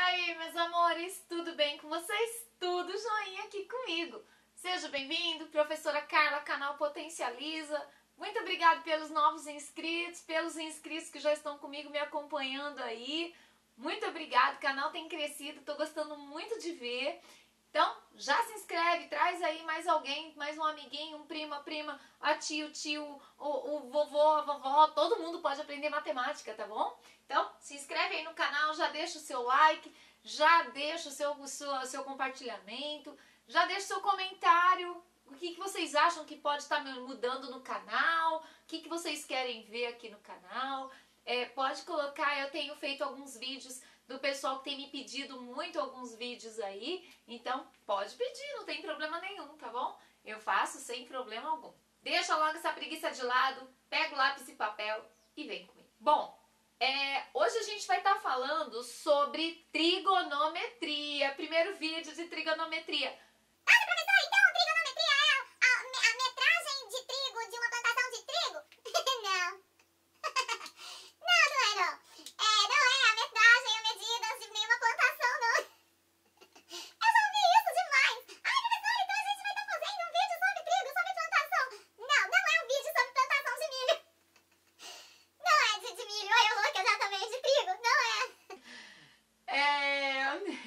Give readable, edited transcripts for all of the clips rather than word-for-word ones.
aí, meus amores, tudo bem com vocês? Tudo joinha aqui comigo. Seja bem-vindo, professora Carla, canal Potencializa. Muito obrigada pelos novos inscritos, pelos inscritos que já estão comigo me acompanhando aí. Muito obrigada, o canal tem crescido, tô gostando muito de ver. Então, já se inscreve, traz aí mais alguém, mais um amiguinho, um primo, a prima, a tio, o vovô, a vovó, todo mundo pode aprender matemática, tá bom? Então, se inscreve aí no canal, já deixa o seu like, já deixa o seu compartilhamento, já deixa o seu comentário, o que vocês acham que pode estar mudando no canal, o que vocês querem ver aqui no canal. Pode colocar, eu tenho feito alguns vídeos do pessoal que tem me pedido muito alguns vídeos aí, então pode pedir, não tem problema nenhum, tá bom? Eu faço sem problema algum. Deixa logo essa preguiça de lado, pega o lápis e papel e vem comigo. Bom, hoje a gente vai estar falando sobre trigonometria, primeiro vídeo de trigonometria. Nossa, professora, então trigonometria é a metragem de trigo de uma plantação de trigo? Não. Não é não. Não é a metragem, a medida de nenhuma plantação, não. Eu já ouvi isso demais. Ai, professora, então a gente vai estar fazendo um vídeo sobre trigo, sobre plantação. Não é um vídeo sobre plantação de milho. Não é de milho, eu louca exatamente, de trigo, não é.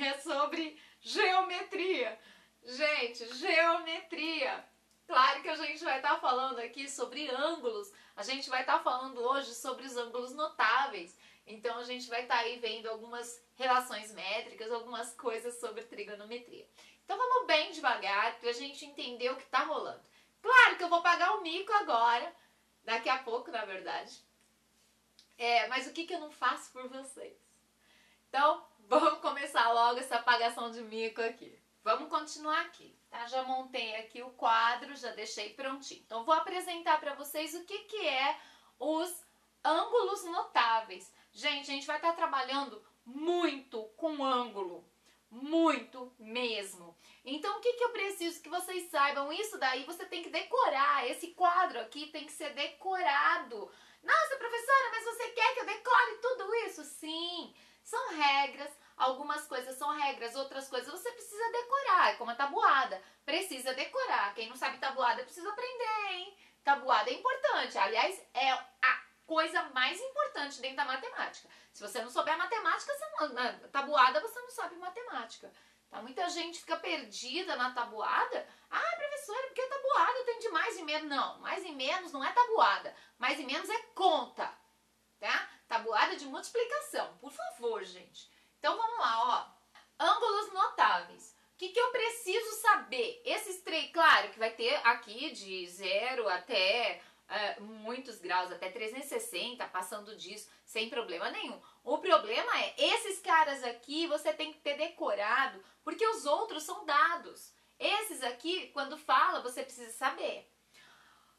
É sobre geometria. Gente, geometria. Claro que a gente vai estar falando aqui sobre ângulos. A gente vai estar falando hoje sobre os ângulos notáveis. Então a gente vai estar aí vendo algumas relações métricas, algumas coisas sobre trigonometria. Então vamos bem devagar para a gente entender o que está rolando. Claro que eu vou pagar o mico agora, daqui a pouco na verdade. Mas o que eu não faço por vocês? Então vamos começar logo essa pagação de mico aqui. Vamos continuar aqui, tá? Já montei aqui o quadro, já deixei prontinho. Então, vou apresentar para vocês o que é os ângulos notáveis. Gente, a gente vai estar trabalhando muito com ângulo, muito mesmo. Então, o que eu preciso que vocês saibam? Isso daí você tem que decorar, esse quadro aqui tem que ser decorado. Nossa, professora, mas você quer que eu decore tudo isso? Sim, são regras. Algumas coisas são regras, outras coisas você precisa decorar, é como a tabuada. Precisa decorar. Quem não sabe tabuada precisa aprender, hein? Tabuada é importante. Aliás, é a coisa mais importante dentro da matemática. Se você não souber matemática, tabuada você não sabe matemática. Tá? Muita gente fica perdida na tabuada. Ah, professora, porque tabuada tem de mais e menos. Não, mais e menos não é tabuada. Mais e menos é conta. Tá? Tabuada de multiplicação. Por favor, gente. Então vamos lá, ó. Ângulos notáveis. O que eu preciso saber? Esses três, claro que vai ter aqui de 0 até muitos graus, até 360, passando disso, sem problema nenhum. O problema é, esses caras aqui você tem que ter decorado, porque os outros são dados. Esses aqui, quando fala, você precisa saber.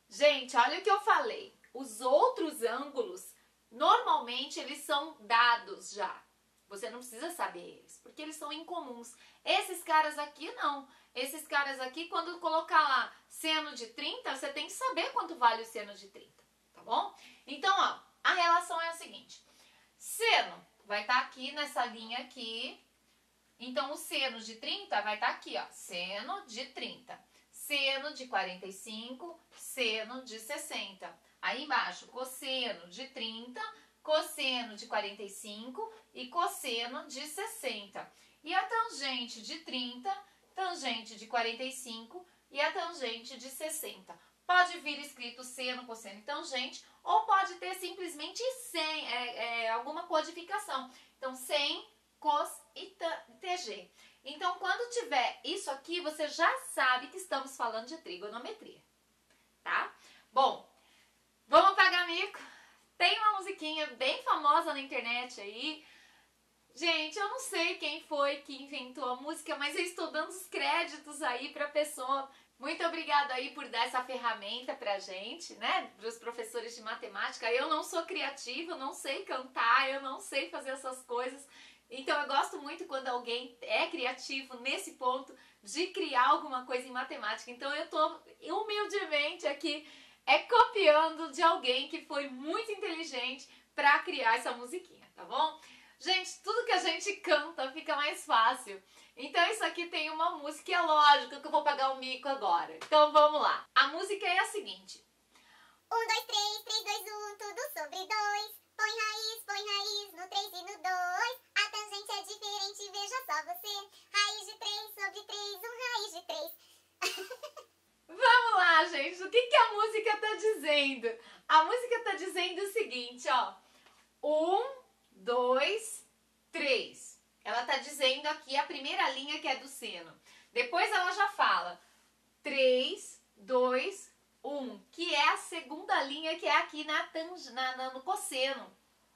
Gente, olha o que eu falei. Os outros ângulos, normalmente eles são dados já. Você não precisa saber eles, porque eles são incomuns. Esses caras aqui, não. Esses caras aqui, quando colocar lá seno de 30, você tem que saber quanto vale o seno de 30, tá bom? Então, ó, a relação é a seguinte. Seno vai estar aqui nessa linha aqui. Então, o seno de 30 vai estar aqui, ó. Seno de 30. Seno de 45, seno de 60. Aí embaixo, cosseno de 30, cosseno de 45 e cosseno de 60. E a tangente de 30, tangente de 45 e a tangente de 60. Pode vir escrito seno, cosseno e tangente, ou pode ter simplesmente sem, alguma codificação. Então, sem, cos e tg. Então, quando tiver isso aqui, você já sabe que estamos falando de trigonometria. Tá? Bom, vamos pagar mico? Tem uma musiquinha bem famosa na internet aí. Gente, eu não sei quem foi que inventou a música, mas eu estou dando os créditos aí pra pessoa. Muito obrigada aí por dar essa ferramenta pra gente, né? Para os professores de matemática. Eu não sou criativa, eu não sei cantar, eu não sei fazer essas coisas. Então eu gosto muito quando alguém é criativo nesse ponto de criar alguma coisa em matemática. Então eu tô humildemente aqui copiando de alguém que foi muito inteligente para criar essa musiquinha, tá bom? Gente, tudo que a gente canta fica mais fácil. Então isso aqui tem uma música, e é lógico que eu vou pagar o mico agora. Então vamos lá. A música é a seguinte. 1, 2, 3, 3, 2, 1, tudo sobre 2. Põe raiz no 3 e no 2. A tangente é diferente, veja só você. Raiz de 3 sobre 3, raiz de 3. Vamos lá, gente. O que a música tá dizendo? A música tá dizendo o seguinte, ó. 1, 2, 3. Ela tá dizendo aqui a primeira linha que é do seno. Depois ela já fala 3, 2, 1, que é a segunda linha que é aqui no cosseno,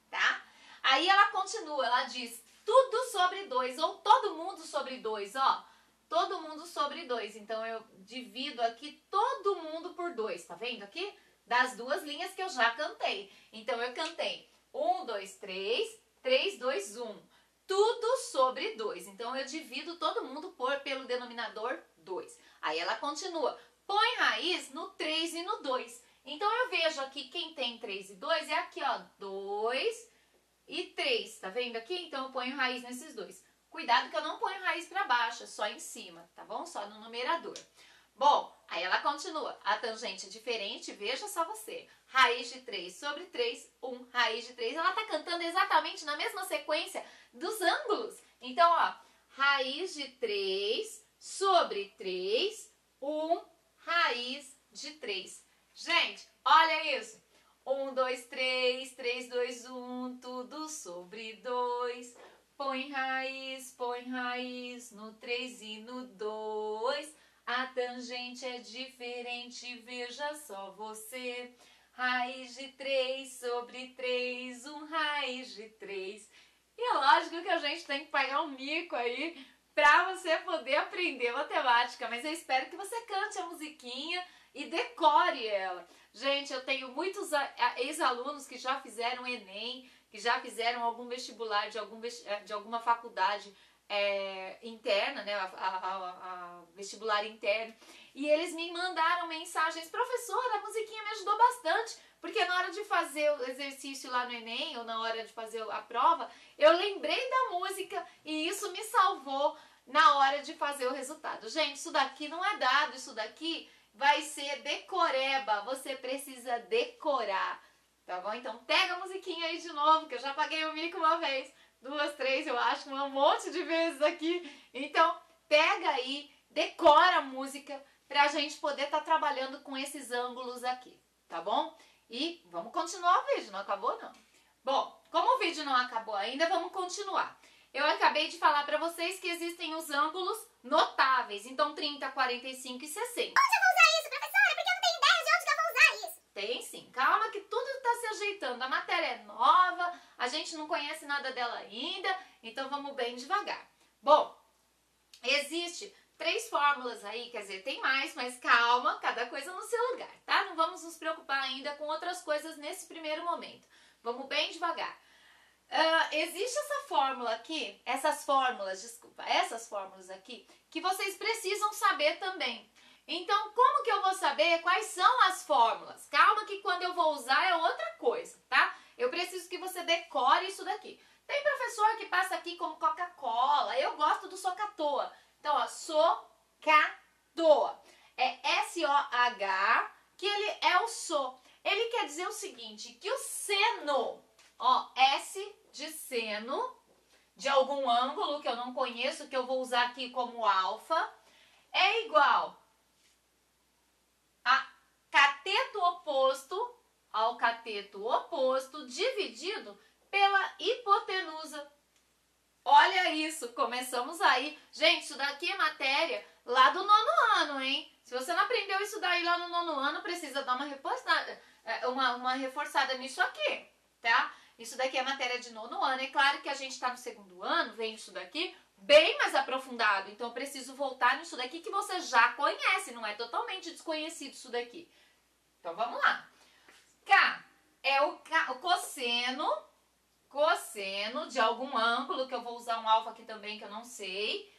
tá? Aí ela continua, ela diz tudo sobre 2, ou todo mundo sobre 2, ó. Todo mundo sobre 2. Então eu divido aqui todo mundo por 2, tá vendo aqui? Das duas linhas que eu já cantei. Então eu cantei 1, 2, 3, 3, 2, 1. Tudo sobre 2. Então eu divido todo mundo pelo denominador 2. Aí ela continua. Põe raiz no 3 e no 2. Então eu vejo aqui quem tem 3 e 2 é aqui, ó. 2 e 3. Tá vendo aqui? Então eu ponho raiz nesses dois. Cuidado que eu não ponho raiz para baixo, é só em cima, tá bom? Só no numerador. Bom, aí ela continua. A tangente é diferente, veja só você. Raiz de 3 sobre 3, 1, raiz de 3. Ela tá cantando exatamente na mesma sequência dos ângulos. Então, ó, raiz de 3 sobre 3, 1, raiz de 3. Gente, olha isso. 1, 2, 3, 3, 2, 1, tudo sobre 2. Põe raiz no 3 e no 2. A tangente é diferente, veja só você. Raiz de 3 sobre 3, 1, raiz de 3. E é lógico que a gente tem que pagar um mico aí pra você poder aprender matemática. Mas eu espero que você cante a musiquinha e decore ela. Gente, eu tenho muitos ex-alunos que já fizeram Enem, que já fizeram algum vestibular de alguma faculdade interna, né, a vestibular interno, e eles me mandaram mensagens: professora, a musiquinha me ajudou bastante, porque na hora de fazer o exercício lá no Enem, ou na hora de fazer a prova, eu lembrei da música e isso me salvou na hora de fazer o resultado. Gente, isso daqui não é dado, isso daqui vai ser decoreba, você precisa decorar. Tá bom? Então pega a musiquinha aí de novo, que eu já paguei o mico uma vez, 2, 3, eu acho, um monte de vezes aqui. Então pega aí, decora a música pra gente poder estar trabalhando com esses ângulos aqui, tá bom? E vamos continuar o vídeo, não acabou não. Bom, como o vídeo não acabou ainda, vamos continuar. Eu acabei de falar pra vocês que existem os ângulos notáveis, então 30, 45 e 60. Tem sim, calma que tudo está se ajeitando, a matéria é nova, a gente não conhece nada dela ainda, então vamos bem devagar. Bom, existe 3 fórmulas aí, quer dizer, tem mais, mas calma, cada coisa no seu lugar, tá? Não vamos nos preocupar ainda com outras coisas nesse primeiro momento, vamos bem devagar. Existe essa fórmula aqui, essas fórmulas aqui, que vocês precisam saber também. Então, como que eu vou saber quais são as fórmulas? Calma que quando eu vou usar é outra coisa, tá? Eu preciso que você decore isso daqui. Tem professor que passa aqui como Coca-Cola, eu gosto do Socatoa. Então, ó, Socatoa. É S-O-H, que ele é o So. Ele quer dizer o seguinte, que o seno, ó, S de seno, de algum ângulo que eu não conheço, que eu vou usar aqui como alfa, é igual a cateto oposto ao cateto oposto dividido pela hipotenusa. Olha isso, começamos aí. Gente, isso daqui é matéria lá do 9º ano, hein? Se você não aprendeu isso daí lá no 9º ano, precisa dar uma reforçada nisso aqui, tá? Isso daqui é matéria de 9º ano. É claro que a gente está no 2º ano, vem isso daqui bem mais aprofundado. Então eu preciso voltar nisso daqui que você já conhece, não é totalmente desconhecido isso daqui. Então vamos lá. K é o cosseno de algum ângulo, que eu vou usar um alfa aqui também que eu não sei,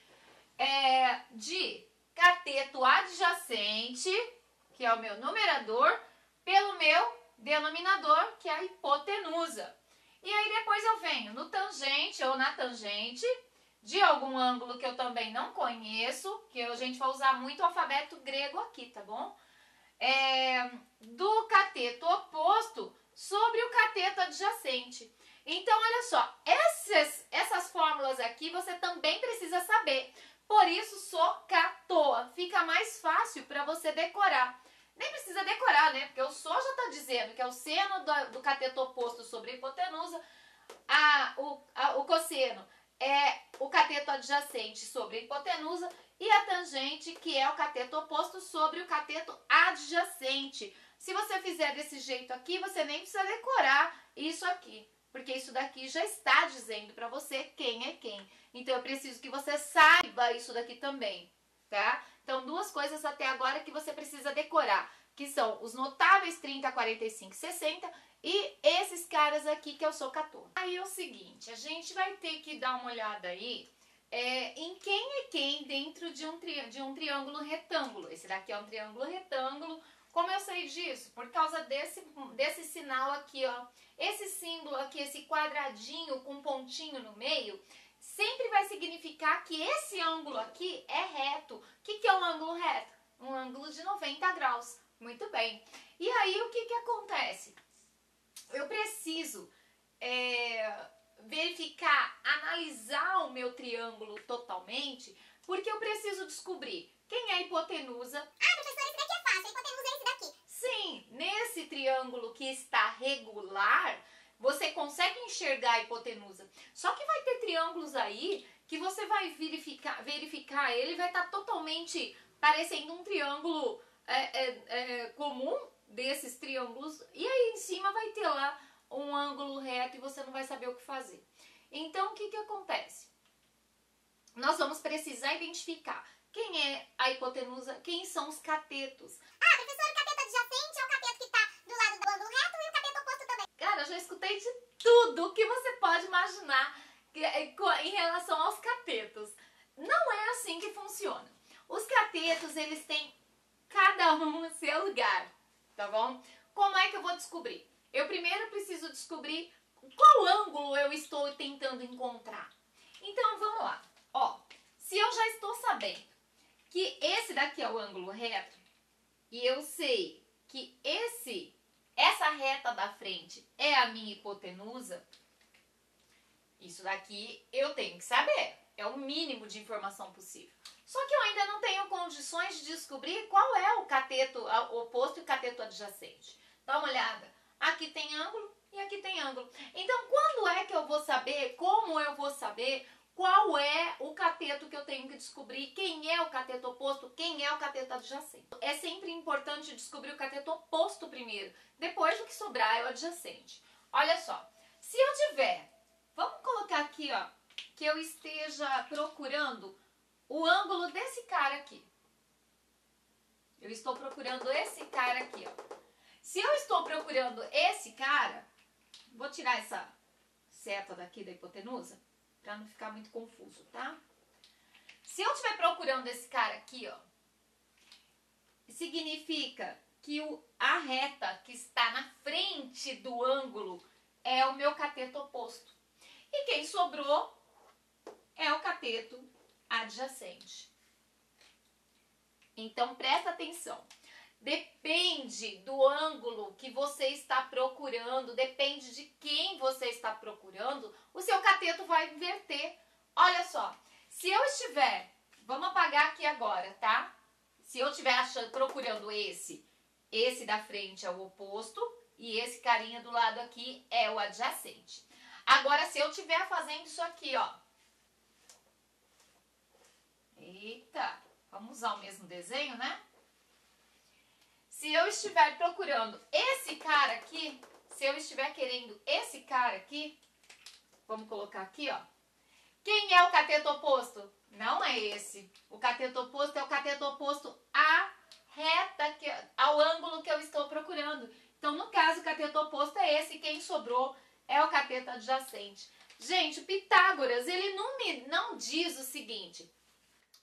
de cateto adjacente, que é o meu numerador, pelo meu denominador, que é a hipotenusa. E aí depois eu venho no tangente ou na tangente de algum ângulo que eu também não conheço, que a gente vai usar muito o alfabeto grego aqui, tá bom? Do cateto oposto sobre o cateto adjacente. Então, olha só, essas fórmulas aqui você também precisa saber. Por isso, socatoa. Fica mais fácil para você decorar. Nem precisa decorar, né? Porque o so já está dizendo que é o seno do cateto oposto sobre a hipotenusa. O cosseno é o cateto adjacente sobre a hipotenusa. E a tangente, que é o cateto oposto sobre o cateto adjacente. Se você fizer desse jeito aqui, você nem precisa decorar isso aqui. Porque isso daqui já está dizendo para você quem é quem. Então, eu preciso que você saiba isso daqui também, tá? Então, duas coisas até agora que você precisa decorar, que são os notáveis 30, 45, 60 e esses caras aqui que eu sou 14. Aí é o seguinte, a gente vai ter que dar uma olhada aí em quem é quem dentro de um triângulo retângulo. Esse daqui é um triângulo retângulo. Como eu sei disso? Por causa desse sinal aqui, ó. Esse símbolo aqui, esse quadradinho com pontinho no meio, sempre vai significar que esse ângulo aqui é reto. O que é um ângulo reto? Um ângulo de 90 graus. Muito bem. E aí, o que acontece? Eu preciso verificar, analisar o meu triângulo totalmente, porque eu preciso descobrir quem é a hipotenusa. Ah, professora, esse daqui é fácil. A hipotenusa é esse daqui. Sim, nesse triângulo que está regular, você consegue enxergar a hipotenusa. Só que vai ter triângulos aí que você vai verificar ele vai estar totalmente parecendo um triângulo comum desses triângulos. E aí em cima vai ter lá um ângulo reto e você não vai saber o que fazer. Então, o que acontece? Nós vamos precisar identificar quem é a hipotenusa, quem são os catetos. Ah, professora, o cateto adjacente é o cateto que está do lado do ângulo reto e o cateto oposto também. Cara, eu já escutei de tudo que você pode imaginar em relação aos catetos. Não é assim que funciona. Os catetos, eles têm cada um no seu lugar, tá bom? Como é que eu vou descobrir? Eu primeiro preciso descobrir qual ângulo eu estou tentando encontrar. Então, vamos lá. Ó, se eu já estou sabendo que esse daqui é o ângulo reto, e eu sei que essa reta da frente é a minha hipotenusa, isso daqui eu tenho que saber. É o mínimo de informação possível. Só que eu ainda não tenho condições de descobrir qual é o cateto oposto e o cateto adjacente. Dá uma olhada. Aqui tem ângulo e aqui tem ângulo. Então, quando é que eu vou saber, como eu vou saber qual é o cateto que eu tenho que descobrir, quem é o cateto oposto, quem é o cateto adjacente? É sempre importante descobrir o cateto oposto primeiro, depois o que sobrar é o adjacente. Olha só, se eu tiver, vamos colocar aqui, ó, que eu esteja procurando o ângulo desse cara aqui. Eu estou procurando esse cara aqui, ó. Se eu estou procurando esse cara, vou tirar essa seta daqui da hipotenusa, para não ficar muito confuso, tá? Se eu estiver procurando esse cara aqui, ó, significa que a reta que está na frente do ângulo é o meu cateto oposto. E quem sobrou é o cateto adjacente. Então, presta atenção. Depende do ângulo que você está procurando, depende de quem você está procurando, o seu cateto vai inverter. Olha só, se eu estiver, vamos apagar aqui agora, tá? Se eu estiver procurando esse da frente é o oposto e esse carinha do lado aqui é o adjacente. Agora, se eu estiver fazendo isso aqui, ó. Eita, vamos usar o mesmo desenho, né? Se eu estiver procurando esse cara aqui, se eu estiver querendo esse cara aqui, vamos colocar aqui, ó. Quem é o cateto oposto? Não é esse. O cateto oposto é o cateto oposto à reta, ao ângulo que eu estou procurando. Então, no caso, o cateto oposto é esse. Quem sobrou é o cateto adjacente. Gente, o Pitágoras, ele não diz o seguinte.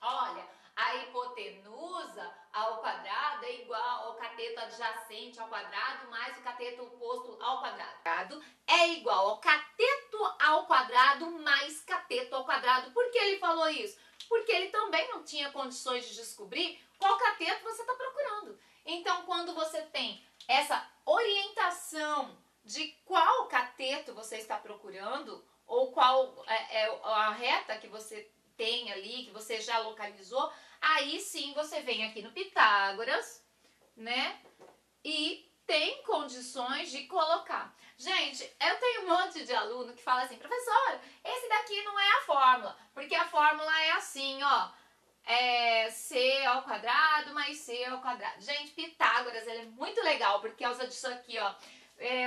Olha, a hipotenusa ao quadrado é igual ao cateto adjacente ao quadrado mais o cateto oposto ao quadrado. É igual ao cateto ao quadrado mais cateto ao quadrado. Por que ele falou isso? Porque ele também não tinha condições de descobrir qual cateto você está procurando. Então, quando você tem essa orientação de qual cateto você está procurando, ou qual é a reta que você tem ali, que você já localizou, aí sim você vem aqui no Pitágoras, né? E tem condições de colocar. Gente, eu tenho um monte de aluno que fala assim, professora, esse daqui não é a fórmula, porque a fórmula é assim, ó, é c ao quadrado mais c ao quadrado. Gente, Pitágoras, ele é muito legal, por causa disso aqui, ó.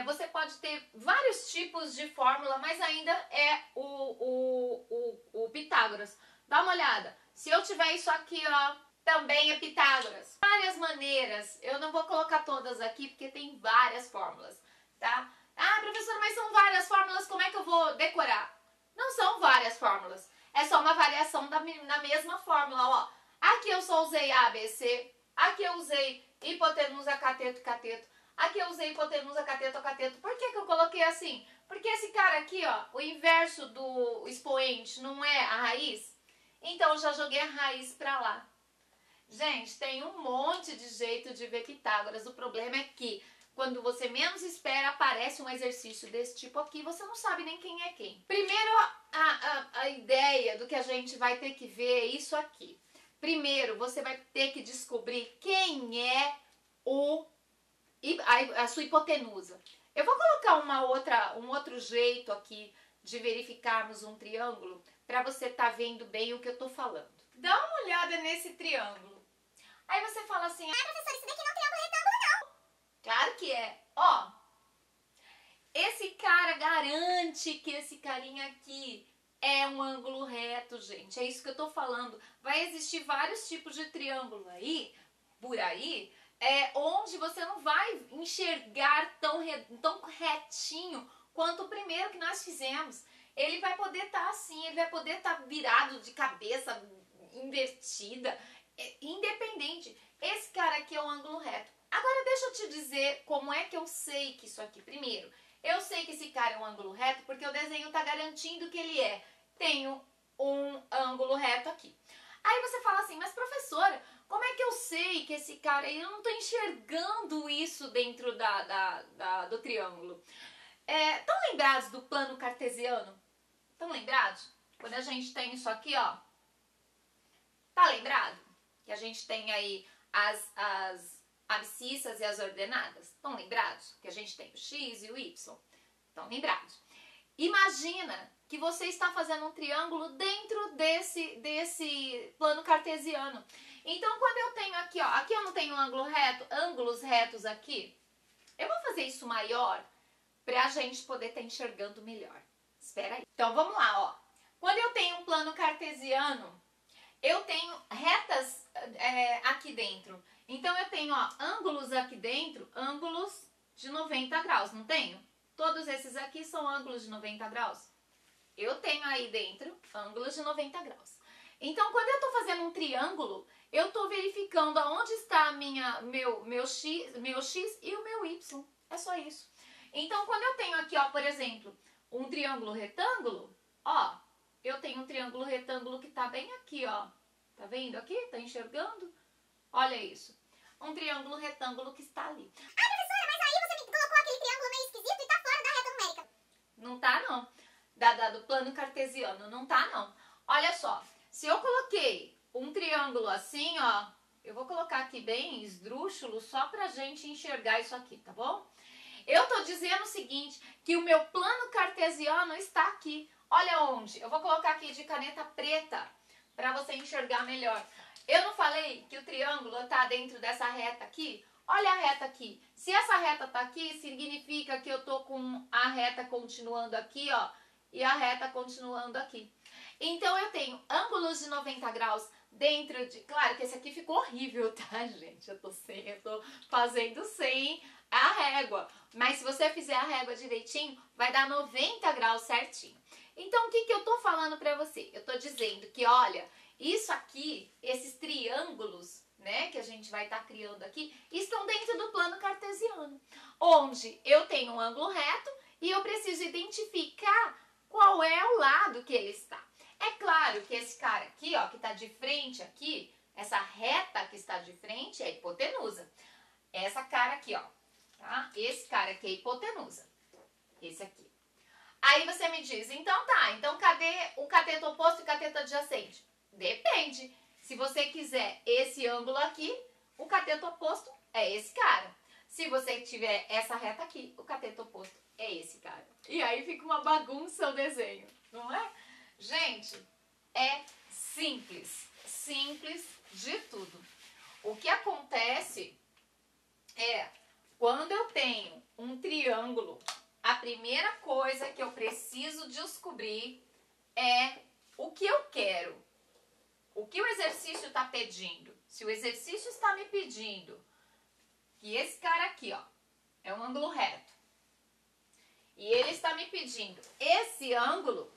Você pode ter vários tipos de fórmula, mas ainda é o Pitágoras. Dá uma olhada. Se eu tiver isso aqui, ó, também é Pitágoras. Várias maneiras. Eu não vou colocar todas aqui, porque tem várias fórmulas, tá? Ah, professora, mas são várias fórmulas, como é que eu vou decorar? Não são várias fórmulas. É só uma variação na mesma fórmula, ó. Aqui eu só usei A, B, C. Aqui eu usei hipotenusa, cateto, cateto. Aqui eu usei hipotenusa, cateto, cateto. Por que eu coloquei assim? Porque esse cara aqui, ó, o inverso do expoente não é a raiz? Então eu já joguei a raiz pra lá. Gente, tem um monte de jeito de ver Pitágoras. O problema é que quando você menos espera, aparece um exercício desse tipo aqui, você não sabe nem quem é quem. Primeiro, a ideia do que a gente vai ter que ver é isso aqui. Primeiro, você vai ter que descobrir quem é a sua hipotenusa. Eu vou colocar um outro jeito aqui de verificarmos um triângulo para você estar vendo bem o que eu estou falando. Dá uma olhada nesse triângulo. Aí você fala assim, Ah, professora, isso daqui não é um triângulo retângulo, não. claro que é. Ó, esse cara garante que esse carinha aqui é um ângulo reto, gente. É isso que eu tô falando. Vai existir vários tipos de triângulo aí, por aí, onde você não vai enxergar tão retinho quanto o primeiro que nós fizemos. Ele vai poder estar assim, ele vai poder estar virado de cabeça, invertida, independente. Esse cara aqui é um ângulo reto. Agora deixa eu te dizer como é que eu sei que isso aqui. Primeiro, eu sei que esse cara é um ângulo reto porque o desenho está garantindo que ele é. Tenho um ângulo reto aqui. Aí você fala assim, mas professora, como é que eu sei que esse cara... Eu não estou enxergando isso dentro do triângulo. Estão lembrados do plano cartesiano? Estão lembrados? Quando a gente tem isso aqui, ó. Tá lembrado? Que a gente tem aí as abscissas e as ordenadas. Estão lembrados? Que a gente tem o x e o y. Estão lembrados? Imagina que você está fazendo um triângulo dentro desse plano cartesiano. Então, quando eu tenho aqui, ó, aqui eu não tenho um ângulo reto, ângulos retos aqui. Eu vou fazer isso maior para a gente poder estar enxergando melhor. Espera aí. Então, vamos lá, ó. Quando eu tenho um plano cartesiano, eu tenho retas aqui dentro. Então, eu tenho, ó, ângulos aqui dentro, ângulos de 90 graus, não tenho? Todos esses aqui são ângulos de 90 graus. Eu tenho aí dentro ângulos de 90 graus. Então, quando eu estou fazendo um triângulo, eu estou verificando aonde está meu x e o meu y. É só isso. Então, quando eu tenho aqui, ó, por exemplo, um triângulo retângulo, ó, eu tenho um triângulo retângulo que está bem aqui, ó. Tá vendo aqui? Tá enxergando? Olha isso. Um triângulo retângulo que está ali. Ah, professora, mas aí você me colocou aquele triângulo meio esquisito e tá fora da reta numérica. Não tá, não. Do plano cartesiano, não tá, não. Olha só, se eu coloquei um triângulo assim, ó, eu vou colocar aqui bem esdrúxulo só pra gente enxergar isso aqui, tá bom? Eu tô dizendo o seguinte, que o meu plano cartesiano está aqui. Olha onde. Eu vou colocar aqui de caneta preta pra você enxergar melhor. Eu não falei que o triângulo está dentro dessa reta aqui? Olha a reta aqui. Se essa reta tá aqui, significa que eu tô com a reta continuando aqui, ó, e a reta continuando aqui. Então, eu tenho ângulos de 90 graus dentro de... Claro que esse aqui ficou horrível, tá, gente? Eu tô fazendo sem a régua. Mas se você fizer a régua direitinho, vai dar 90 graus certinho. Então, o que eu tô falando pra você? Eu tô dizendo que, olha, Isso aqui, esses triângulos, né, que a gente vai estar criando aqui, estão dentro do plano cartesiano, onde eu tenho um ângulo reto e eu preciso identificar qual é o lado que ele está. É claro que esse cara aqui, ó, que está de frente aqui, essa reta que está de frente é a hipotenusa. Essa cara aqui, ó, tá? Esse cara aqui é a hipotenusa. Esse aqui. Aí você me diz, então tá, então cadê o cateto oposto e o cateto adjacente? Depende. Se você quiser esse ângulo aqui, o cateto oposto é esse cara. Se você tiver essa reta aqui, o cateto oposto é esse cara. E aí fica uma bagunça o desenho, não é? Gente, é simples. Simples de tudo. O que acontece é, quando eu tenho um triângulo, a primeira coisa que eu preciso descobrir é o que eu quero. O que o exercício está pedindo? Se o exercício está me pedindo que esse cara aqui, ó, é um ângulo reto, e ele está me pedindo esse ângulo,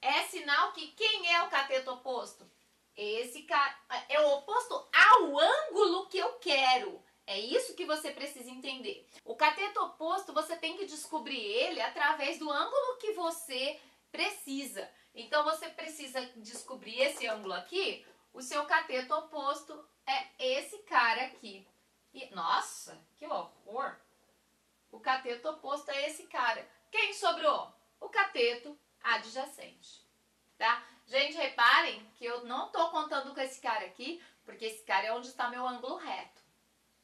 é sinal que quem é o cateto oposto? Esse cara é o oposto ao ângulo que eu quero. É isso que você precisa entender. O cateto oposto, você tem que descobrir ele através do ângulo que você precisa. Então, você precisa descobrir esse ângulo aqui. O seu cateto oposto é esse cara aqui. E, nossa, que horror! O cateto oposto é esse cara. Quem sobrou? O cateto adjacente, tá? Gente, reparem que eu não tô contando com esse cara aqui, porque esse cara é onde está meu ângulo reto,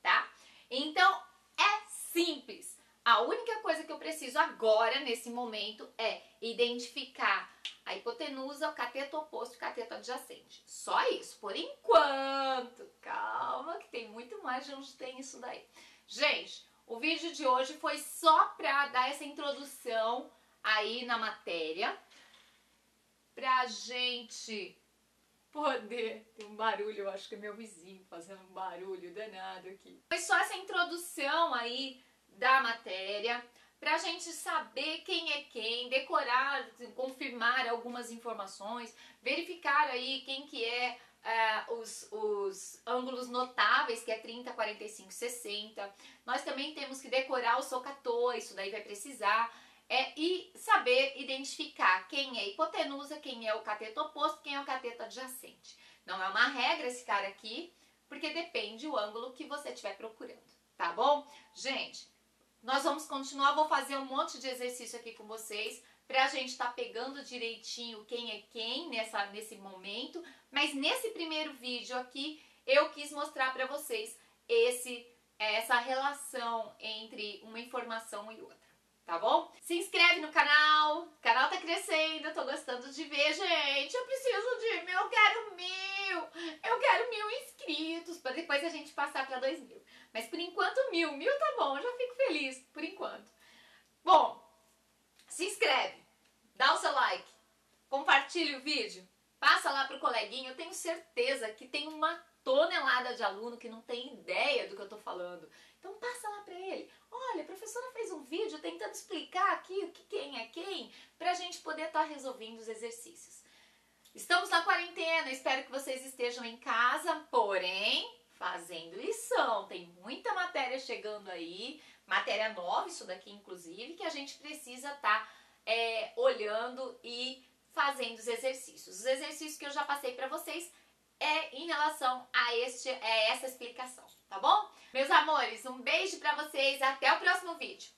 tá? Então, é simples. A única coisa que eu preciso agora, nesse momento, é identificar a hipotenusa, o cateto oposto e o cateto adjacente. Só isso, por enquanto. Calma, que tem muito mais de onde tem isso daí. Gente, o vídeo de hoje foi só pra dar essa introdução aí na matéria, pra gente poder... Tem um barulho, eu acho que é meu vizinho fazendo um barulho danado aqui. Foi só essa introdução aí da matéria, pra gente saber quem é quem, decorar, confirmar algumas informações, verificar aí quem que é os ângulos notáveis, que é 30, 45, 60. Nós também temos que decorar o SOHCAHTOA, isso daí vai precisar. E saber identificar quem é hipotenusa, quem é o cateto oposto, quem é o cateto adjacente. Não é uma regra esse cara aqui, porque depende do ângulo que você estiver procurando, tá bom? Gente, nós vamos continuar, vou fazer um monte de exercício aqui com vocês, pra gente estar pegando direitinho quem é quem nesse momento, mas nesse primeiro vídeo aqui, eu quis mostrar pra vocês essa relação entre uma informação e outra. Tá bom? Se inscreve no canal, o canal tá crescendo, eu tô gostando de ver, gente, eu preciso de mil, eu quero 1000 inscritos, pra depois a gente passar pra 2000, mas por enquanto 1000 tá bom, eu já fico feliz, por enquanto. Bom, se inscreve, dá o seu like, compartilha o vídeo, passa lá pro coleguinha, eu tenho certeza que tem uma tonelada de aluno que não tem ideia do que eu tô falando. Então passa lá pra ele. Olha, a professora fez um vídeo tentando explicar aqui o que quem é quem, pra gente poder estar resolvendo os exercícios. Estamos na quarentena, espero que vocês estejam em casa, porém fazendo lição. Tem muita matéria chegando aí, matéria nova, isso daqui inclusive, que a gente precisa estar olhando e fazendo os exercícios. Os exercícios que eu já passei pra vocês em relação a essa explicação, tá bom? Meus amores, um beijo pra vocês, até o próximo vídeo.